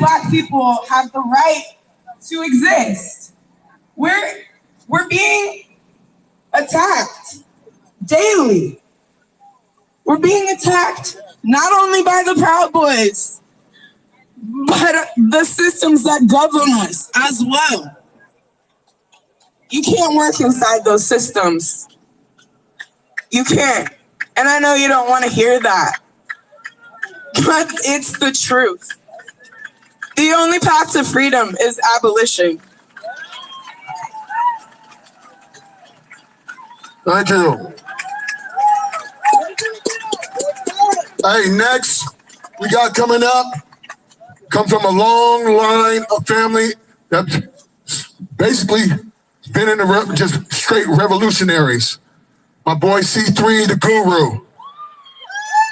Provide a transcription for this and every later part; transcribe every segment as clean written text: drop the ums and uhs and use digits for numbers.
Black people have the right to exist. We're being attacked daily. We're being attacked not only by the Proud Boys, but the systems that govern us as well. You can't work inside those systems. You can't. And I know you don't want to hear that, but it's the truth. The only path to freedom is abolition. Thank you. Hey, next, we got coming up, come from a long line of family that's basically been in the just straight revolutionaries. My boy C3, the Guru.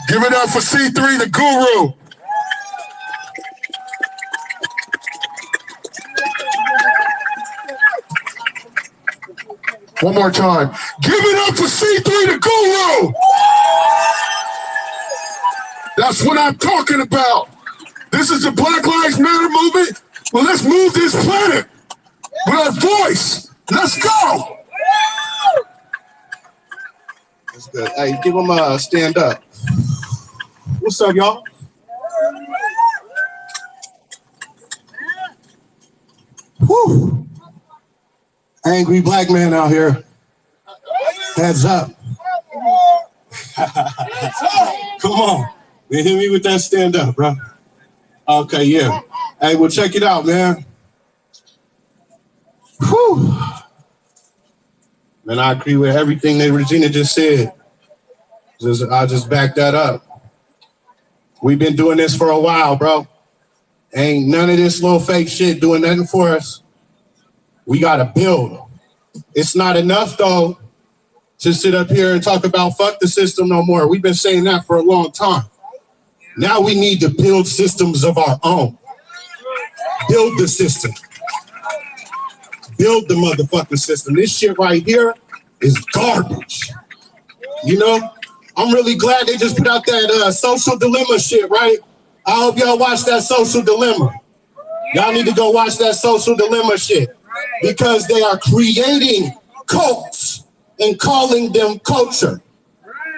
Give it up for C3, the Guru. One more time. Give it up for C3, the Guru. That's what I'm talking about. This is the Black Lives Matter movement. Well, let's move this planet with our voice. Let's go. That's good. Hey, give them a stand up. What's up, y'all? Whew. Angry black man out here. Heads up. Come on. Man, hit me with that stand up, bro. Okay, yeah. Hey, well, check it out, man. Whew. Man, I agree with everything that Regina just said. I just back that up. We've been doing this for a while, bro. Ain't none of this little fake shit doing nothing for us. We gotta build. It's not enough, though, to sit up here and talk about fuck the system no more. We've been saying that for a long time. Now we need to build systems of our own. Build the system. Build the motherfucking system. This shit right here is garbage. You know, I'm really glad they just put out that social dilemma shit, right? I hope y'all watch that social dilemma. Y'all need to go watch that social dilemma shit because they are creating cults and calling them culture.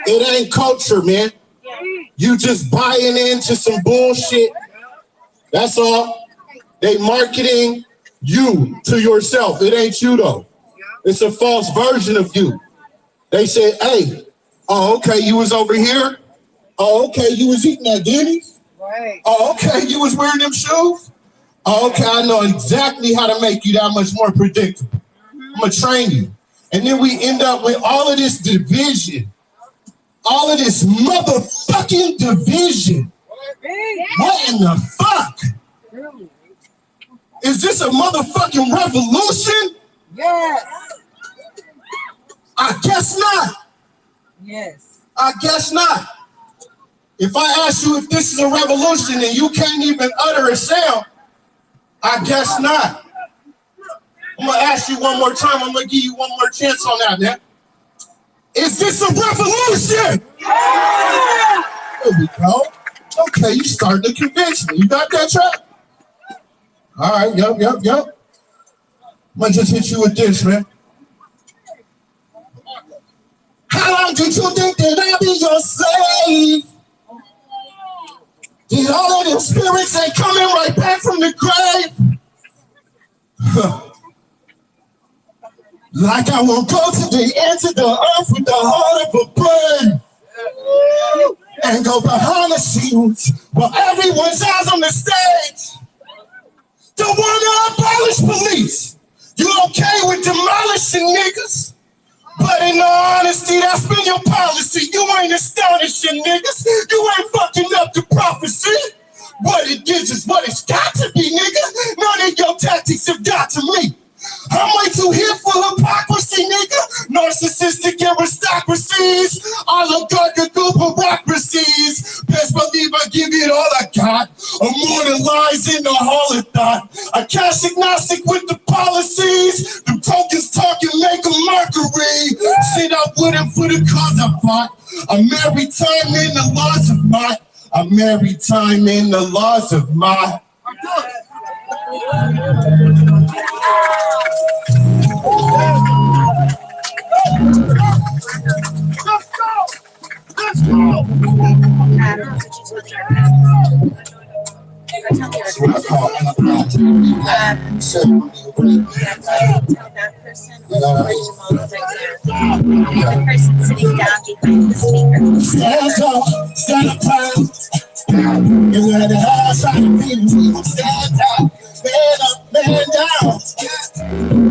It ain't culture, man. You just buying into some bullshit. That's all. They marketing you to yourself. It ain't you though. It's a false version of you. They say, hey, oh, okay, you was over here. Oh, okay, you was eating at Denny's. Right. Oh, okay, you was wearing them shoes. Oh, okay, I know exactly how to make you that much more predictable. I'm gonna train you. And then we end up with all of this division. All of this motherfucking division. What in the fuck? Is this a motherfucking revolution? Yes. I guess not. Yes. I guess not. If I ask you if this is a revolution and you can't even utter a sound, I guess not. I'm gonna ask you one more time. I'm gonna give you one more chance on that, man. Is this a revolution? Yeah. There we go. Okay, you starting to convince me. You got that, Trap? All right, yep. I'm gonna just hit you with this, man. How long did you think that I'd be your slave? Did all of them spirits ain't coming right back from the grave? Like I will go to the end of the earth with the heart of a bird and go behind the scenes while everyone's eyes on the stage. Don't want to abolish police. You okay with demolishing niggas? But in all honesty, that's been your policy. You ain't astonishing niggas. You ain't fucking up the prophecy. What it is what it's got to be, nigga. None of your tactics have got to me. I'm way too here for hypocrisy, nigga. Narcissistic aristocracies, oligarchical bureaucracies. Best believe I give it all I got. Immortalized in the hall of thought. A cash agnostic with the policies. The tokens talking make a mockery. Shit I wouldn't for the cause I fought. A merry time in the laws of my. A merry time in the laws of my. Person sitting down behind the speaker. Stand up, stand up proud. You got the house trying to be me. Stand up, man up, man down.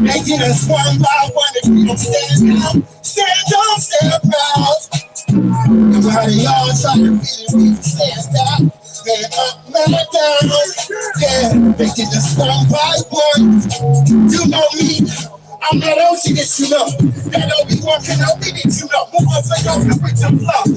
Making us one by one if we don't stand up, stand proud. Everybody all trying to be me. Stand up, man up, man down. Yeah, making us one by one. You know me. I'm not OG that you know. That Obi-Wan Kenobi that you know. Move on, take off the bridge and flow.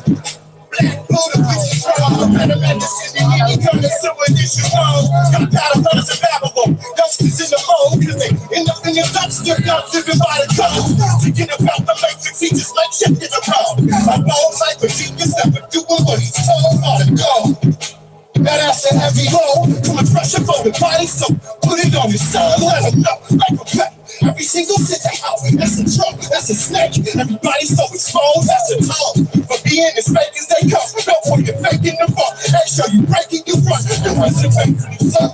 Black Buddha with you strong. Better medicine than any kind of sewer that you know. Got powder runners in Babylon. Youngsters in the mold, cause they end up in your dumpster, not living by the code. Thinking about the matrix, he just like shit in the road. A bold type of genius, never doing what he's told on the go. Now that's a heavy load, too much pressure for the body, so put it on your son, let him know, like a pet. Every single sit out, that's a trunk, that's a snake. Everybody's so exposed, that's a tongue. For being as fake as they come, no point in faking the fun. They show you breaking, you run, you wasn't fake for the sun.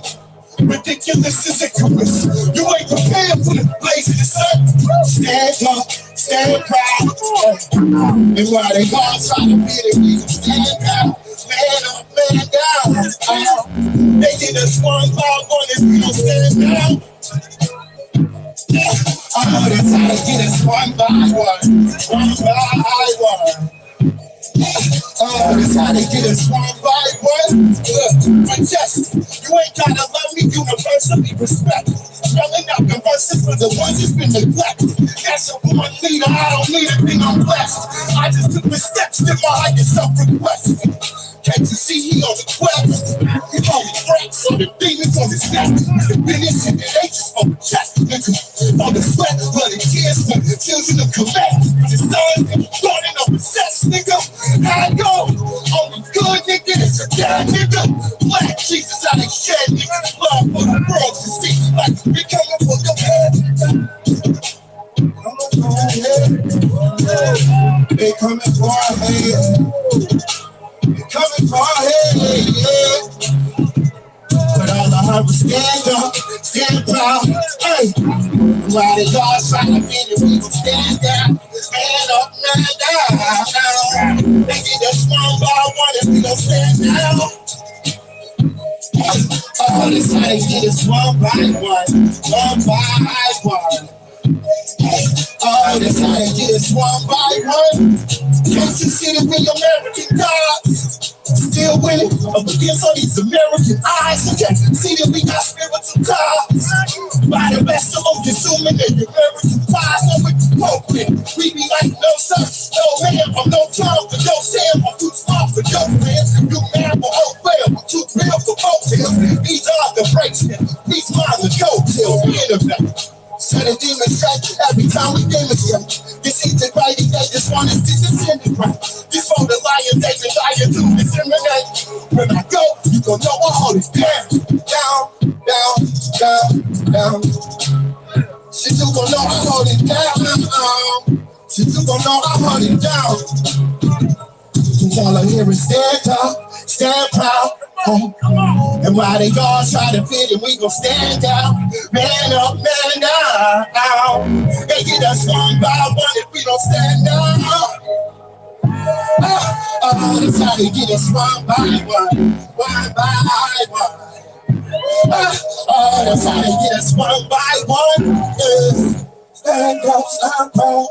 Ridiculous is ignorance. You ain't prepared for the blaze of the sun. Stand up, stand proud. And while they all try to beat it, we stand down. Man up, man down. They get us one by one if we don't stand down. Oh, that's how they get us one by one. Oh, that's how they get us one by one. But just, you ain't gotta love me universally respect. Spelling out the verses for the ones that's been neglected. That's a born leader, I don't need a thing, I'm blessed. I just took the steps to my higher self-request. Can't you see he on the quest? He only breaks on the demons on his neck. The business and the H's on the chest. On the sweat, blood and tears for the children of collect. The sons that starting up obsessed, nigga. How I go? Only good nigga is a bad nigga. Black Jesus out of shed, niggas. Love for the world to see. Like we coming for the head. They coming for our head. Coming for our head, yeah. But all I heard was stand up, stand proud. Hey, while they all trying to get it, we gon' stand down. Man up, man down. They get us one by one if we gon' stand down. Oh, this how they get us one by one. Oh, that's how they get us one by one. Can't you see that we American gods? Still winning up against all these American eyes. You can't see that we got spiritual gods. By the best of them consuming their American pies. No, it's broken. We be like, no sir, no man, I'm no time for no Sam. I'm too smart for no man. You man for whole fail. I'm too real for hotels. These are the breaks. These are the coattails. We in the set a demon strike every time we demonstrate. This ain't the right, they just want us to disintegrate. This for the lions, they desire to disseminate. When I go, you gon' know I hold it down, down. Shit, you gon' know I hold it down. Shit, you gon' know I hold it down. All I hear is stand up, stand proud. And while they all try to fit it, we gon' stand down. Man up, man down. They get us one by one if we don't stand down. Oh, that's how they get us one by one. Oh, that's how they get us one by one. Stand up, stand proud.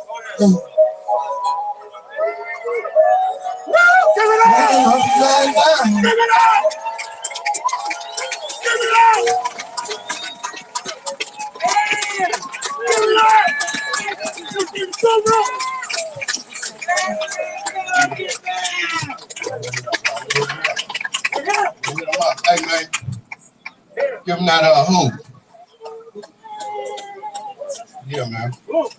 Give it up! Give it up! Give it up! Give it up! Hey man, give him that hoop. Yeah, man. Y'all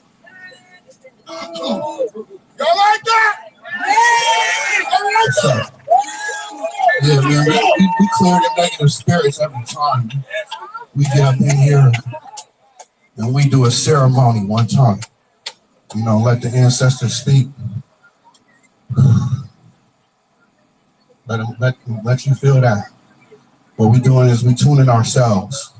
like that? Yeah, man. we clear the negative spirits every time we get up in here and we do a ceremony one time. You know, let the ancestors speak. Let you feel that. What we're doing is we tuning ourselves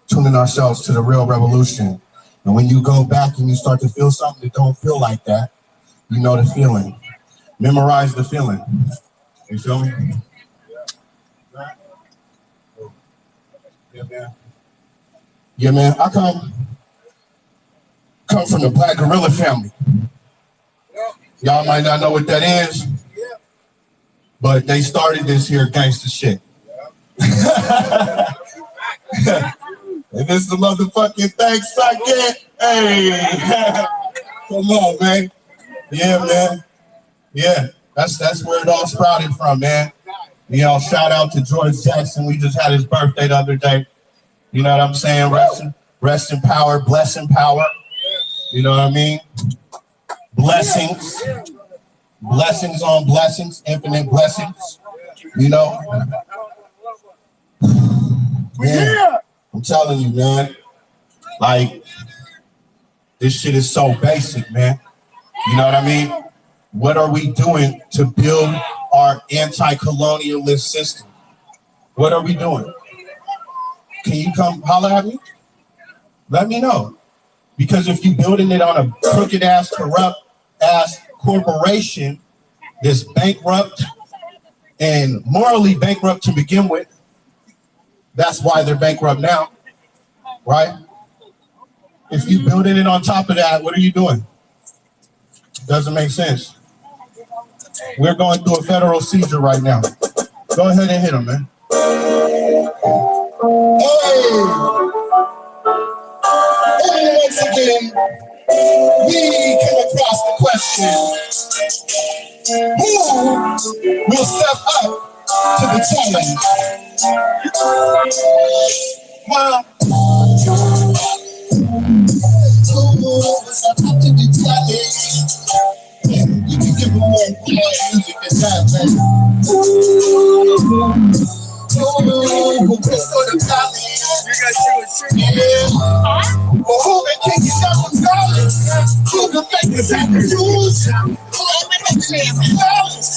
to the real revolution. And when you go back and you start to feel something that don't feel like that, you know the feeling. Memorize the feeling. You feel me? Yeah, man. Yeah, man. I come from the Black Gorilla family. Y'all might not know what that is, but they started this here gangster shit. And this is the motherfucking thanks I get. Hey, come on, man. Yeah, man. Yeah, that's where it all sprouted from, man. You know, shout out to George Jackson. We just had his birthday the other day. You know what I'm saying? Rest in power, blessing power. You know what I mean? Blessings. Blessings on blessings, infinite blessings. You know? Man, I'm telling you, man. Like, this shit is so basic, man. You know what I mean? What are we doing to build our anti-colonialist system? What are we doing? Can you come holler at me? Let me know. Because if you're building it on a crooked-ass, corrupt-ass corporation that's bankrupt and morally bankrupt to begin with, that's why they're bankrupt now, right? If you're building it on top of that, what are you doing? Doesn't make sense. We're going through a federal seizure right now. Go ahead and hit him, man. And once again, we came across the question, who will step up to the challenge? Well, who will step up to the challenge? You can give them more music than that, man. Who piss on the challenge? Well, who been kicking down the dollars? Who can make the sacrifice? Who been making the dollars?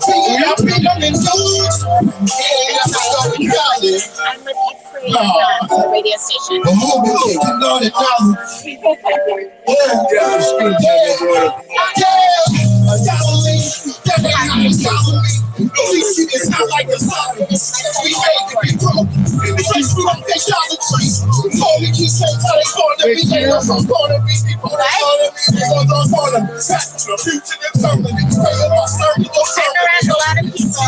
I've been on the news. Yeah, I'm going to college. I'm with X-Ray the radio station. Well, who been kicking down the dollars? It's not like the lotteries. We made to be broke. Place we don't get y'all the trees. Holy key says how they call them. We ain't no from corner. We people that call them. We don't know corner. Back to the future and permanent. Pray about serving your I'm around a lot of people.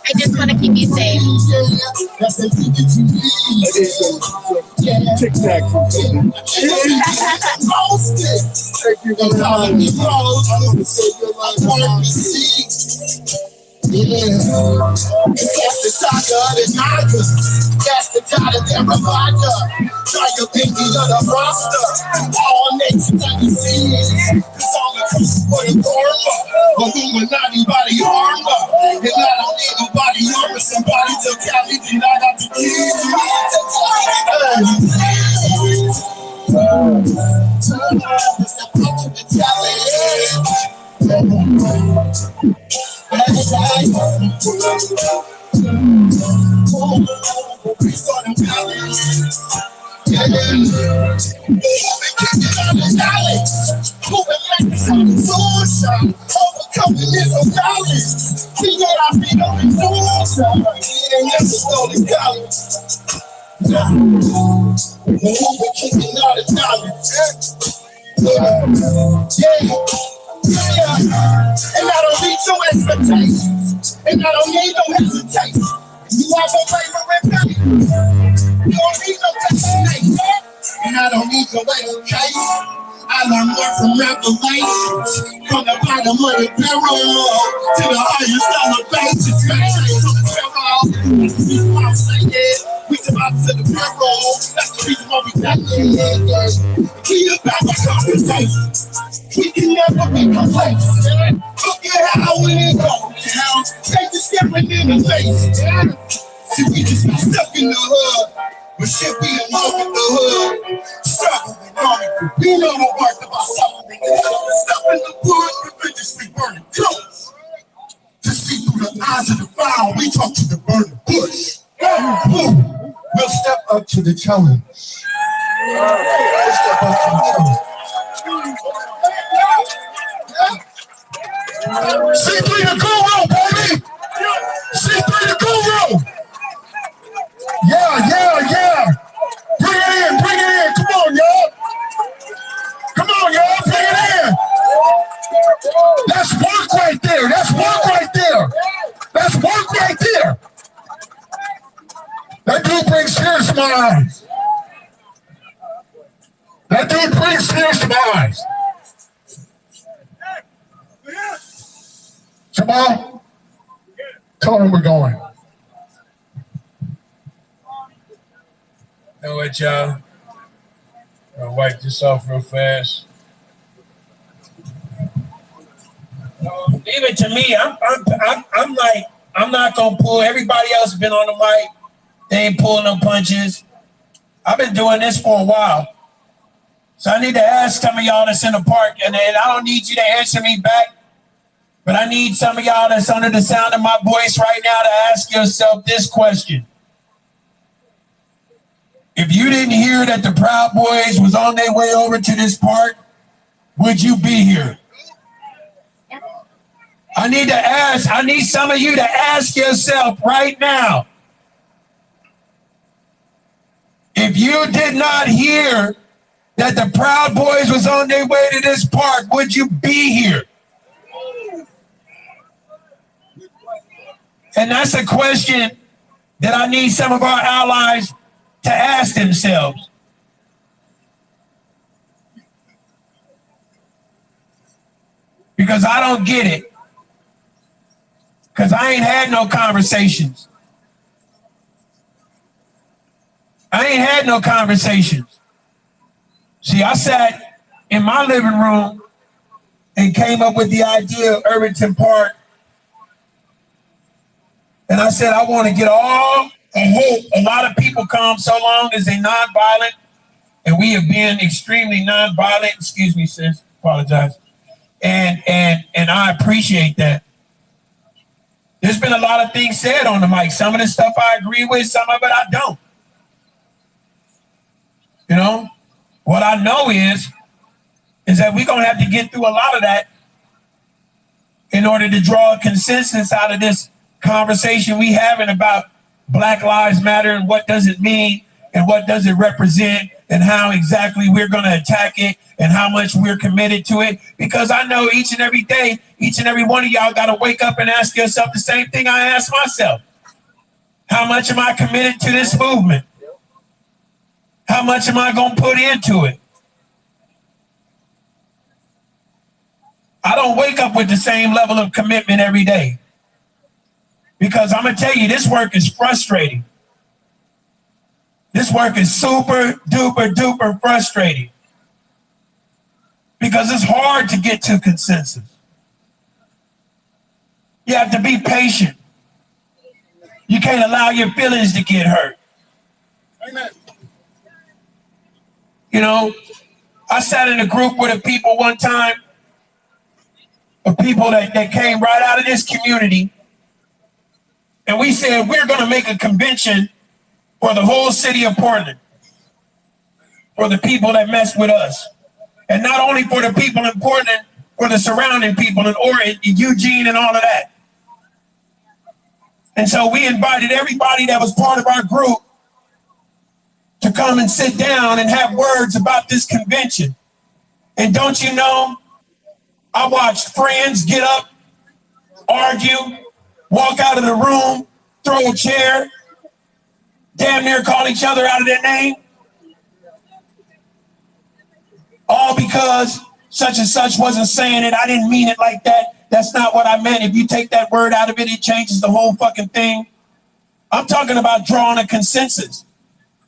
I just want to keep you safe. That's the thing that you need. Tic Tac. Most thank you for calling me bro. I'm going to say you're like RBC. Yeah, that's the saga of the Tigers. That's the God of their provider. Try your pinky on the roster. All nations I can see. It's all the cruise for the karma. Illuminati body armor. And I don't need nobody armor. Somebody to Cali, then I got the keys. It's a bunch of the challenge. Yeah, and I don't need no expectations, and I don't need no hesitation. You are my favorite penny. You don't need no destination, and I don't need no education. I learn more from revelations, from the bottom of the barrel to the highest elevations. That's the reason why I'm saying we survive to the barrel. That's the reason why we back here. Keep about my conversation. We can never be complacent. Look at how we go down. Take the step staring in the face. See, we just be stuck in the hood. But shit, we along in the hood. Struggling on it. We know the work of our suffering. Stuff in the wood, religiously burning clothes. To see through the eyes of the fire, we talk to the burning bush. We'll step up to the challenge. We'll step up to the challenge. C3 the guru, baby! C3 the guru! Yeah. Bring it in. Come on, y'all. Bring it in. That's work right there. That dude brings tears to my eyes. Jamal, tell him we're going. You know what, y'all? I'm gonna wipe this off real fast. Leave it to me. I'm like, I'm not gonna pull. Everybody else has been on the mic. They ain't pulling no punches. I've been doing this for a while. So I need to ask some of y'all that's in the park, and I don't need you to answer me back, but I need some of y'all that's under the sound of my voice right now to ask yourself this question. If you didn't hear that the Proud Boys was on their way over to this park, would you be here? I need some of you to ask yourself right now. If you did not hear that the Proud Boys was on their way to this park, would you be here? And that's a question that I need some of our allies to ask themselves. Because I don't get it. Because I ain't had no conversations. See, I sat in my living room and came up with the idea of Irving Park. And I said, I want to get I hope a lot of people come so long as they're nonviolent. And we have been extremely nonviolent. Excuse me, sis. Apologize. And I appreciate that. There's been a lot of things said on the mic. Some of the stuff I agree with, some of it I don't. You know, what I know is that we're going to have to get through a lot of that in order to draw a consensus out of this conversation we having about Black Lives Matter and what does it mean and what does it represent and how exactly we're going to attack it and how much we're committed to it. Because I know each and every day, each and every one of y'all got to wake up and ask yourself the same thing I ask myself. How much am I committed to this movement? How much am I going to put into it? I don't wake up with the same level of commitment every day. Because I'm going to tell you, this work is frustrating. This work is super duper duper frustrating. Because it's hard to get to consensus. You have to be patient. You can't allow your feelings to get hurt. Amen. You know, I sat in a group with a people one time, of people that came right out of this community. And we said, we're going to make a convention for the whole city of Portland, for the people that mess with us. And not only for the people in Portland, for the surrounding people in Orange, Eugene, and all of that. And so we invited everybody that was part of our group to come and sit down and have words about this convention. And don't you know, I watched friends get up, argue, walk out of the room, throw a chair, damn near call each other out of their name. All because such and such wasn't saying it. I didn't mean it like that. That's not what I meant. If you take that word out of it, it changes the whole fucking thing. I'm talking about drawing a consensus.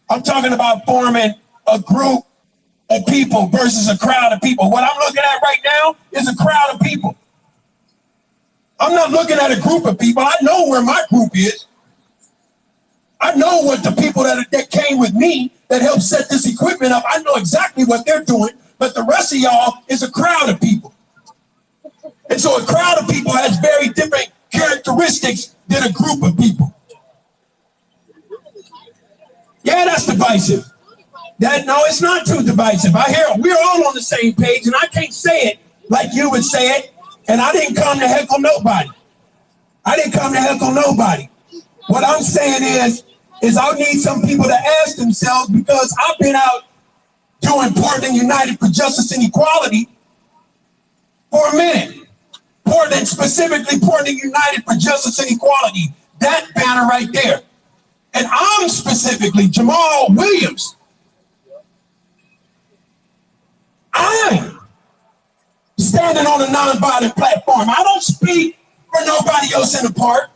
I'm talking about forming a group of people versus a crowd of people. What I'm looking at right now is a crowd of people. I'm not looking at a group of people. I know where my group is. I know what the people that came with me that helped set this equipment up, I know exactly what they're doing, but the rest of y'all is a crowd of people. And so a crowd of people has very different characteristics than a group of people. Yeah, that's divisive. No, it's not too divisive. I hear we're all on the same page, and I can't say it like you would say it, and I didn't come to heckle nobody. I didn't come to heckle nobody. What I'm saying is I need some people to ask themselves, because I've been out doing Portland United for Justice and Equality for a minute. Portland, specifically Portland United for Justice and Equality, that banner right there. And I'm specifically Jamal Williams. I'm standing on a nonviolent platform. I don't speak for nobody else in the park.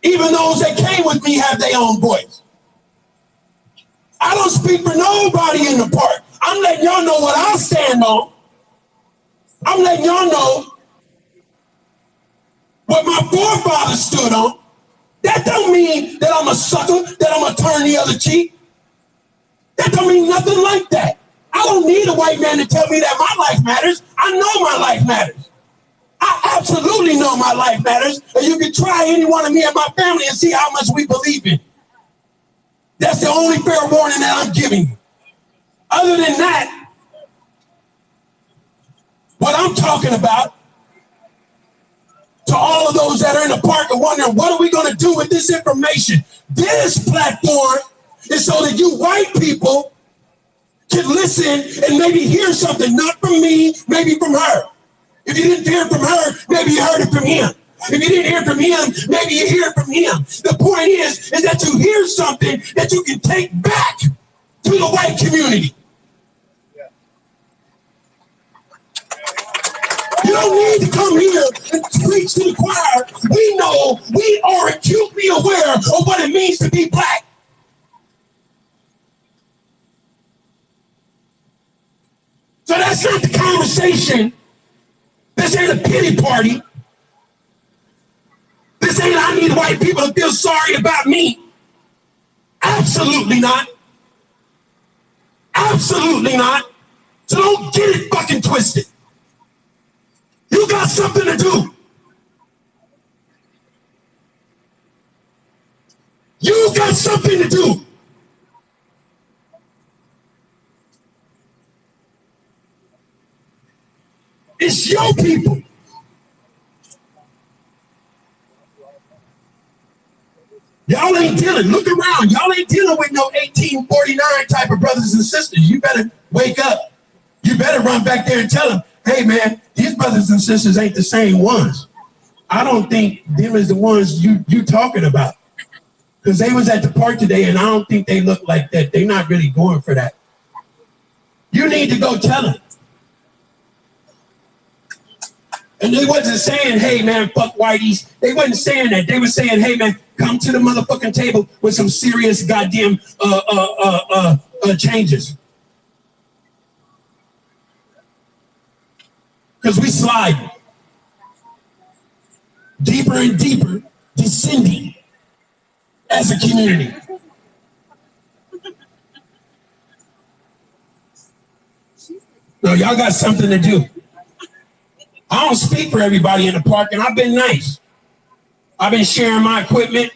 Even those that came with me have their own voice. I don't speak for nobody in the park. I'm letting y'all know what I stand on. I'm letting y'all know what my forefathers stood on. That don't mean that I'm a sucker, that I'm gonna turn the other cheek. That don't mean nothing like that. I don't need a white man to tell me that my life matters. I know my life matters. I absolutely know my life matters, and you can try any one of me and my family and see how much we believe in. That's the only fair warning that I'm giving you. Other than that, what I'm talking about, to all of those that are in the park and wondering, what are we going to do with this information? This platform is so that you white people can listen and maybe hear something, not from me, maybe from her. If you didn't hear it from her, maybe you heard it from him. If you didn't hear it from him, maybe you hear it from him. The point is that you hear something that you can take back to the white community. You don't need to come here and preach to the choir. We know, we are acutely aware of what it means to be black. So that's not the conversation. This ain't a pity party. This ain't I need white people to feel sorry about me. Absolutely not. Absolutely not. So don't get it fucking twisted. You got something to do. You got something to do. It's your people. Y'all ain't dealing. Look around. Y'all ain't dealing with no 1849 type of brothers and sisters. You better wake up. You better run back there and tell them, hey, man, these brothers and sisters ain't the same ones. I don't think them is the ones you talking about. Because they was at the park today, and I don't think they look like that. They're not really going for that. You need to go tell them. And they wasn't saying, hey, man, fuck whiteys. They wasn't saying that. They were saying, hey, man, come to the motherfucking table with some serious goddamn changes. Because we slide deeper and deeper, descending as a community. No, y'all got something to do. I don't speak for everybody in the park, and I've been nice. I've been sharing my equipment.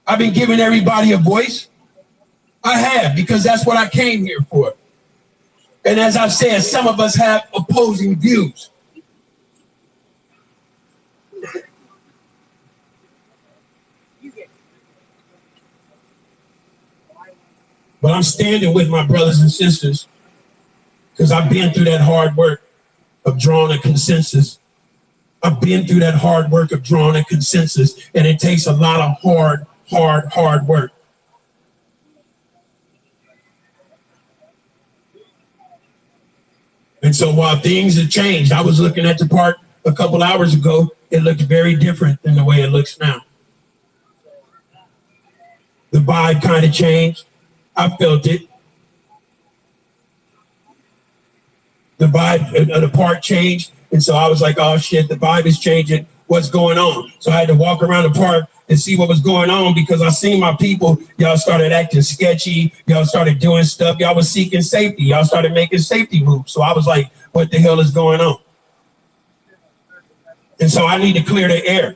I've been giving everybody a voice. I have, because that's what I came here for. And as I've said, some of us have opposing views. But I'm standing with my brothers and sisters because I've been through that hard work of drawing a consensus. I've been through that hard work of drawing a consensus, and it takes a lot of hard work. And so while things have changed, I was looking at the park a couple hours ago, it looked very different than the way it looks now. The vibe kind of changed. I felt it. The vibe of the park changed, And so I was like, oh shit, the vibe is changing. What's going on? So I had to walk around the park and see what was going on because I seen my people. Y'all started acting sketchy. Y'all started doing stuff. Y'all was seeking safety. Y'all started making safety moves. So I was like, what the hell is going on? And so I need to clear the air.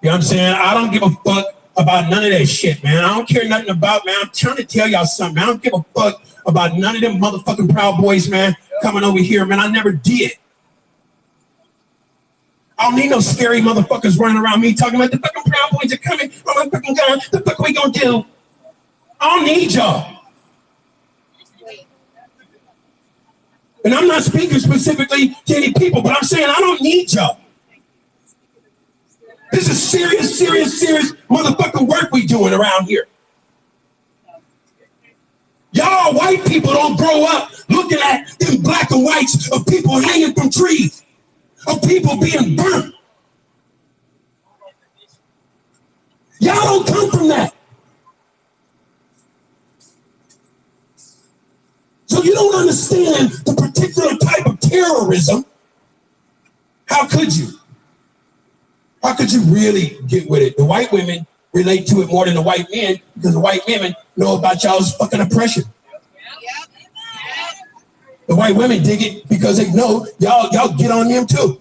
You know what I'm saying? I don't give a fuck about none of that shit, man. I don't care nothing about, man. I'm trying to tell y'all something, man. I don't give a fuck about none of them motherfucking Proud Boys, man, coming over here, man. I never did. I don't need no scary motherfuckers running around me talking about the fucking Proud Boys are coming. Oh my fucking God, the fuck are we gonna do? I don't need y'all. And I'm not speaking specifically to any people, but I'm saying I don't need y'all. This is serious, serious, serious motherfucking work we doing around here. Y'all white people don't grow up looking at them black and whites of people hanging from trees, of people being burnt. Y'all don't come from that. So you don't understand the particular type of terrorism. How could you? How could you really get with it? The white women relate to it more than the white men because the white women know about y'all's fucking oppression. The white women dig it because they know y'all get on them too.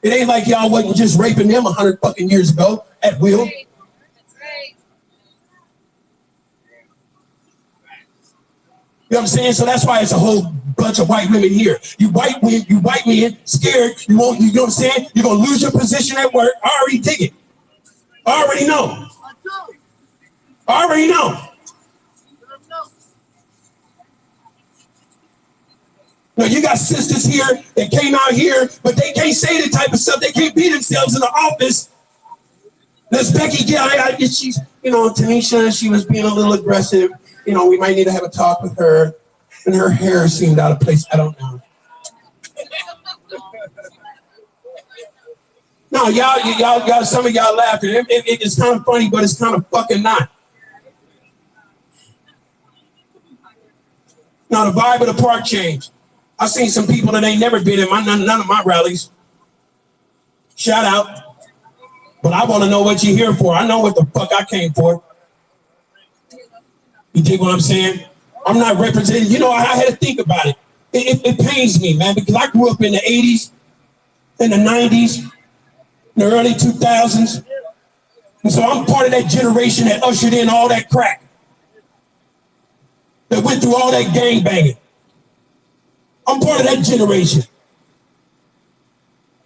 It ain't like y'all wasn't just raping them 100 fucking years ago at will. You know what I'm saying? So that's why it's a whole bunch of white women here. You white men, scared. You know what I'm saying? You're gonna lose your position at work. I already dig it. I already know. I already know. Now you got sisters here that came out here, but they can't say the type of stuff. They can't be themselves in the office. There's Becky. Yeah, she's, Tanisha. She was being a little aggressive. We might need to have a talk with her. And her hair seemed out of place. I don't know. No, y'all, some of y'all laughing. It's kind of funny, but it's kind of fucking not. Now, the vibe of the park changed. I've seen some people that ain't never been in none of my rallies. Shout out. But I want to know what you're here for. I know what the fuck I came for. You dig what I'm saying? I'm not representing, I had to think about it. It pains me, man, because I grew up in the 80s, in the 90s, in the early 2000s. And so I'm part of that generation that ushered in all that crack, that went through all that gang banging. I'm part of that generation.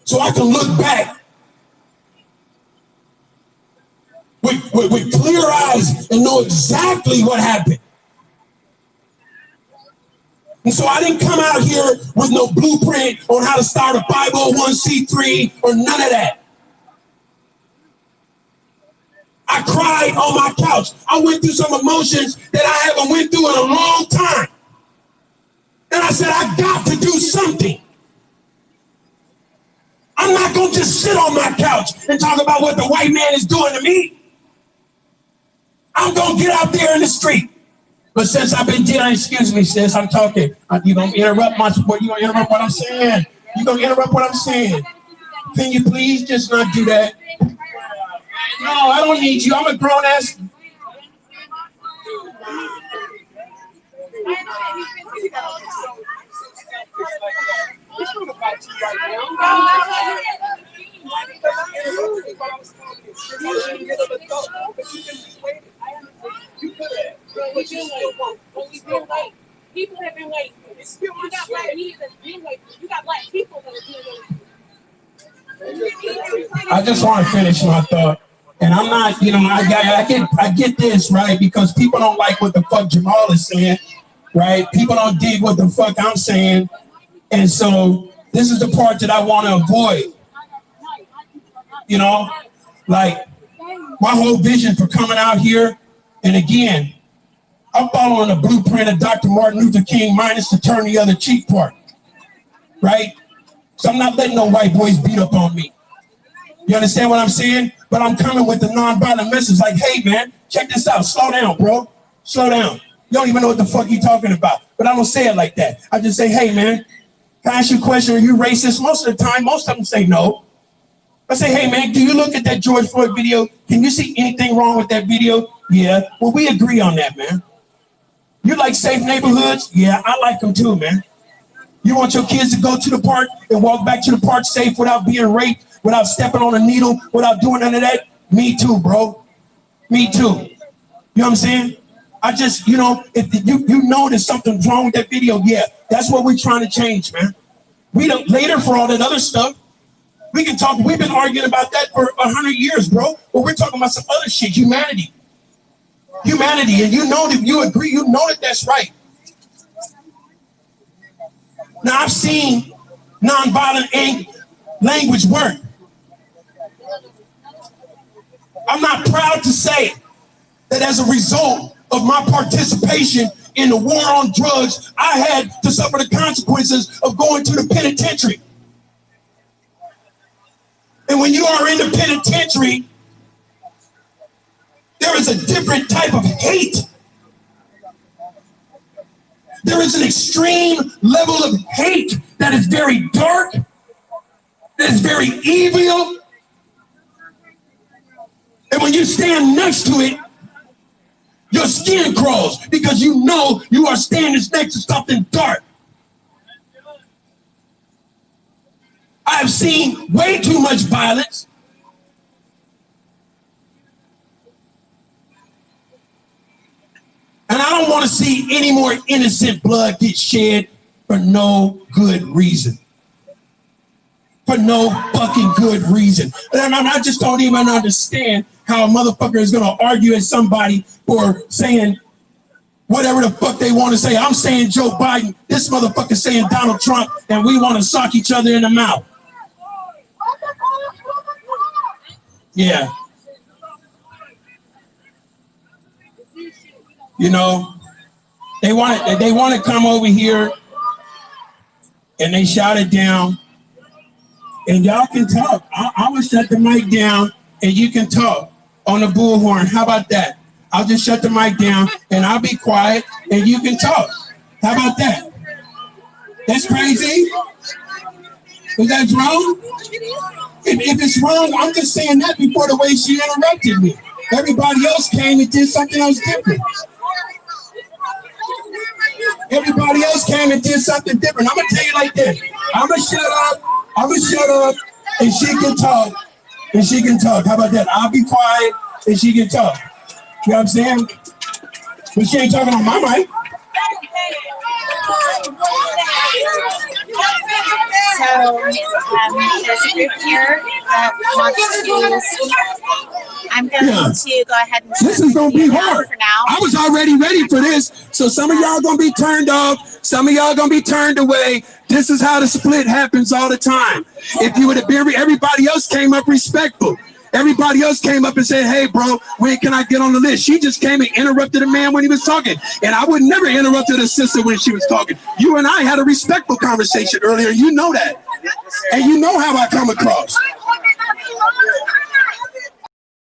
So I can look back with clear eyes and know exactly what happened. And so I didn't come out here with no blueprint on how to start a 501c3 or none of that. I cried on my couch. I went through some emotions that I haven't went through in a long time. And I said, I got to do something. I'm not going to just sit on my couch and talk about what the white man is doing to me. I'm going to get out there in the street. But since I've been dealing, excuse me, sis, I'm talking. You're going to interrupt what I'm saying. You're going to interrupt what I'm saying. Can you please just not do that? No, I don't need you. I'm a grown ass. People have been waiting. You got black media that's been waiting. You got black people that have been waiting. I just want to finish my thought. And I'm not, I get this, right? Because people don't like what the fuck Jamal is saying, right? People don't dig what the fuck I'm saying. And so this is the part that I want to avoid. Like my whole vision for coming out here, and again, I'm following the blueprint of Dr. Martin Luther King minus the turn the other cheek part, right? So I'm not letting no white boys beat up on me. You understand what I'm saying? But I'm coming with the nonviolent message like, hey, man, check this out. Slow down, bro. Slow down. You don't even know what the fuck you talking about. But I don't say it like that. I just say, hey, man, can I ask you a question? Are you racist? Most of the time, most of them say no. I say, hey, man, do you look at that George Floyd video? Can you see anything wrong with that video? Yeah. Well, we agree on that, man. You like safe neighborhoods? Yeah, I like them too, man. You want your kids to go to the park and walk back to the park safe without being raped, without stepping on a needle, without doing none of that? Me too, bro. Me too. You know what I'm saying? I just, you know, if you know there's something wrong with that video, yeah, that's what we're trying to change, man. We don't later for all that other stuff. We can talk. We've been arguing about that for 100 years, bro. But we're talking about some other shit, humanity. Humanity, and you know that you agree, you know that that's right. Now, I've seen nonviolent language work. I'm not proud to say that as a result of my participation in the war on drugs, I had to suffer the consequences of going to the penitentiary. And when you are in the penitentiary, there is a different type of hate. There is an extreme level of hate that is very dark, that is very evil. And when you stand next to it, your skin crawls because you know you are standing next to something dark. I have seen way too much violence. And I don't want to see any more innocent blood get shed for no good reason. For no fucking good reason. And I just don't even understand how a motherfucker is going to argue at somebody for saying whatever the fuck they want to say. I'm saying Joe Biden, this motherfucker saying Donald Trump, and we want to sock each other in the mouth. Yeah. You know, they want to come over here and they shout it down. And y'all can talk. I will shut the mic down and you can talk on the bullhorn. How about that? I'll just shut the mic down and I'll be quiet and you can talk. How about that? That's crazy? Is that wrong? If it's wrong, I'm just saying that before the way she interrupted me. Everybody else came and did something else different. Everybody else came and did something different. I'm going to tell you like this. I'm going to shut up and she can talk. And she can talk. How about that? I'll be quiet and she can talk. You know what I'm saying? But she ain't talking on my mic. So there's a group here that wants to speak. I'm going to go ahead and this is going to be hard for now. I was already ready for this. So some of y'all going to be turned off. Some of y'all going to be turned away. This is how the split happens all the time. If you would have been, everybody else came up respectful. Everybody else came up and said, hey, bro, when can I get on the list? She just came and interrupted a man when he was talking. And I would never interrupt a sister when she was talking. You and I had a respectful conversation earlier. You know that. And you know how I come across.